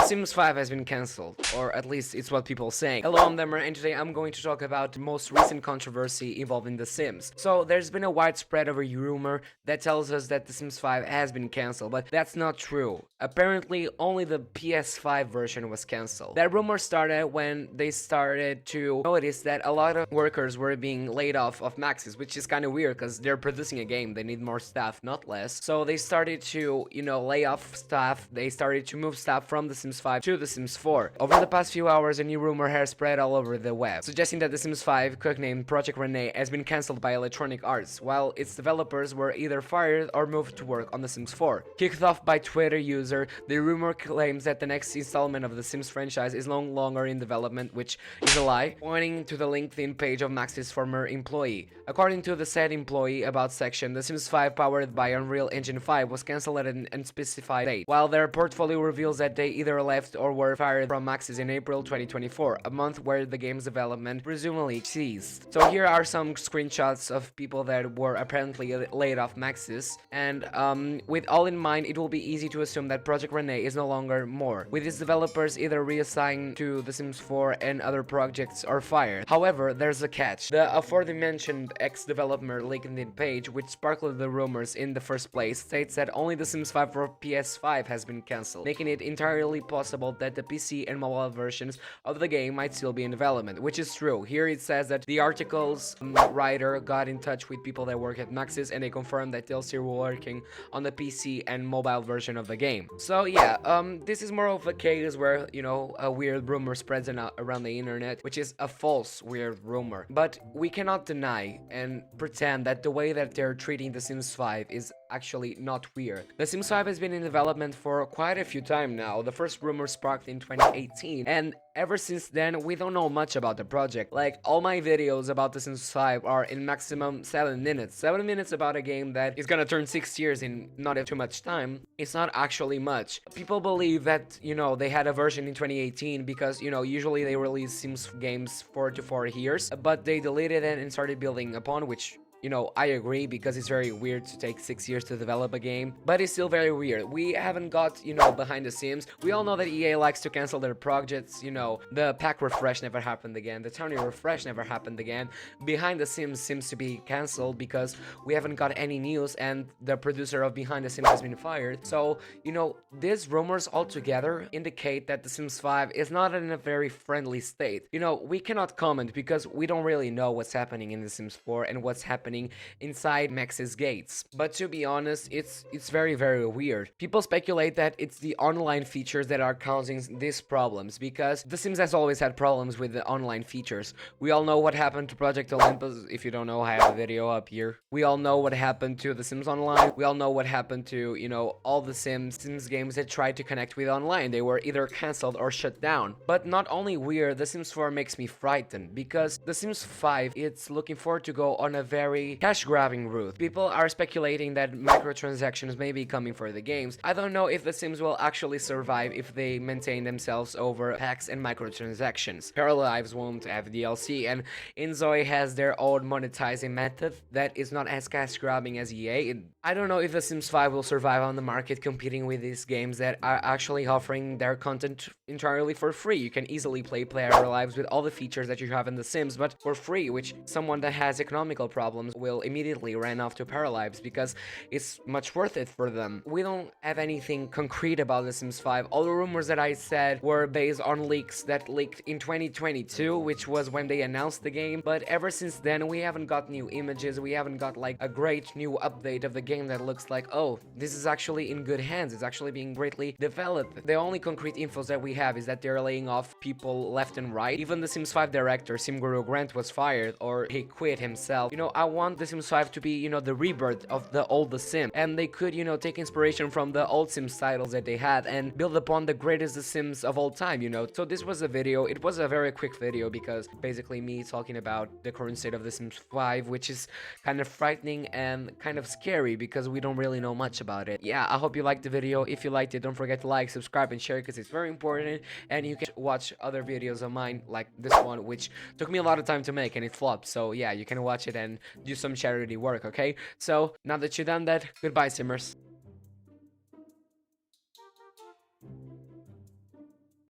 Sims 5 has been cancelled, or at least it's what people say. Hello, I'm Demer, and today I'm going to talk about the most recent controversy involving The Sims. So there's been a widespread of a rumor that tells us that The Sims 5 has been cancelled, but that's not true. Apparently, only the PS5 version was cancelled. That rumor started when they started to notice that a lot of workers were being laid off of Maxis, which is kind of weird because they're producing a game, they need more staff, not less. So they started to, lay off staff, they started to move staff from The Sims 5 to The Sims 4. Over the past few hours, a new rumor has spread all over the web, suggesting that The Sims 5, codenamed Project Rene, has been cancelled by Electronic Arts, while its developers were either fired or moved to work on The Sims 4. Kicked off by Twitter user, the rumor claims that the next installment of the Sims franchise is no longer in development, which is a lie, pointing to the LinkedIn page of Maxis' former employee. According to the said employee about section, The Sims 5 powered by Unreal Engine 5 was cancelled at an unspecified date, while their portfolio reveals that they either left or were fired from Maxis in April 2024, a month where the game's development presumably ceased. So here are some screenshots of people that were apparently laid off Maxis, and with all in mind, it will be easy to assume that Project Rene is no longer more, with its developers either reassigned to The Sims 4 and other projects or fired. However, there's a catch. The aforementioned ex-developer LinkedIn page, which sparked the rumors in the first place, states that only The Sims 5 for PS5 has been cancelled, making it entirely possible that the PC and mobile versions of the game might still be in development, which is true. Here it says that the article's writer got in touch with people that work at Maxis and they confirmed that they're still working on the PC and mobile version of the game. So yeah, this is more of a case where, a weird rumor spreads around the internet, which is a false weird rumor. But we cannot deny and pretend that the way that they're treating The Sims 5 is actually not weird. The Sims 5 has been in development for quite a few time now. The first rumor sparked in 2018, and ever since then, we don't know much about the project. Like, all my videos about The Sims 5 are in maximum 7 minutes. 7 minutes about a game that is gonna turn 6 years in not too much time. It's not actually much. People believe that, they had a version in 2018 because, usually they release Sims games 4 to 4 years, but they deleted it and started building upon, which I agree, because it's very weird to take 6 years to develop a game, but it's still very weird. We haven't got, behind the scenes. We all know that EA likes to cancel their projects, the pack refresh never happened again, the Tony refresh never happened again. Behind the Sims seems to be cancelled because we haven't got any news and the producer of Behind the Sims has been fired. So, these rumors altogether indicate that The Sims 5 is not in a very friendly state. We cannot comment because we don't really know what's happening in The Sims 4 and what's happening inside Maxis gates. But to be honest, it's very, very weird. People speculate that it's the online features that are causing these problems, because The Sims has always had problems with the online features. We all know what happened to Project Olympus. If you don't know, I have a video up here. We all know what happened to The Sims Online. We all know what happened to, all the Sims games that tried to connect with online. They were either cancelled or shut down. But not only weird, The Sims 4 makes me frightened, because The Sims 5, it's looking forward to go on a very cash-grabbing route. People are speculating that microtransactions may be coming for the games. I don't know if The Sims will actually survive if they maintain themselves over packs and microtransactions. Paralives won't have DLC, and inZOI has their own monetizing method that is not as cash-grabbing as EA. I don't know if The Sims 5 will survive on the market competing with these games that are actually offering their content entirely for free. You can easily play Paralives with all the features that you have in The Sims, but for free, which someone that has economical problems will immediately run off to Paralives because it's much worth it for them. We don't have anything concrete about The Sims 5. All the rumors that I said were based on leaks that leaked in 2022, which was when they announced the game, but ever since then we haven't got new images, we haven't got like a great new update of the game that looks like, oh, this is actually in good hands, it's actually being greatly developed. The only concrete infos that we have is that they're laying off people left and right. Even the Sims 5 director, SimGuru Grant, was fired, or he quit himself. I want The Sims 5 to be, the rebirth of the old The Sims, and they could, take inspiration from the old Sims titles that they had and build upon the greatest The Sims of all time, So this was a video. It was a very quick video because basically me talking about the current state of The Sims 5, which is kind of frightening and kind of scary because we don't really know much about it. Yeah, I hope you liked the video. If you liked it, don't forget to like, subscribe, and share because it's very important, and you can watch other videos of mine like this one, which took me a lot of time to make and it flopped. So yeah, you can watch it and do some charity work, okay? So now that you've done that, goodbye, Simmers.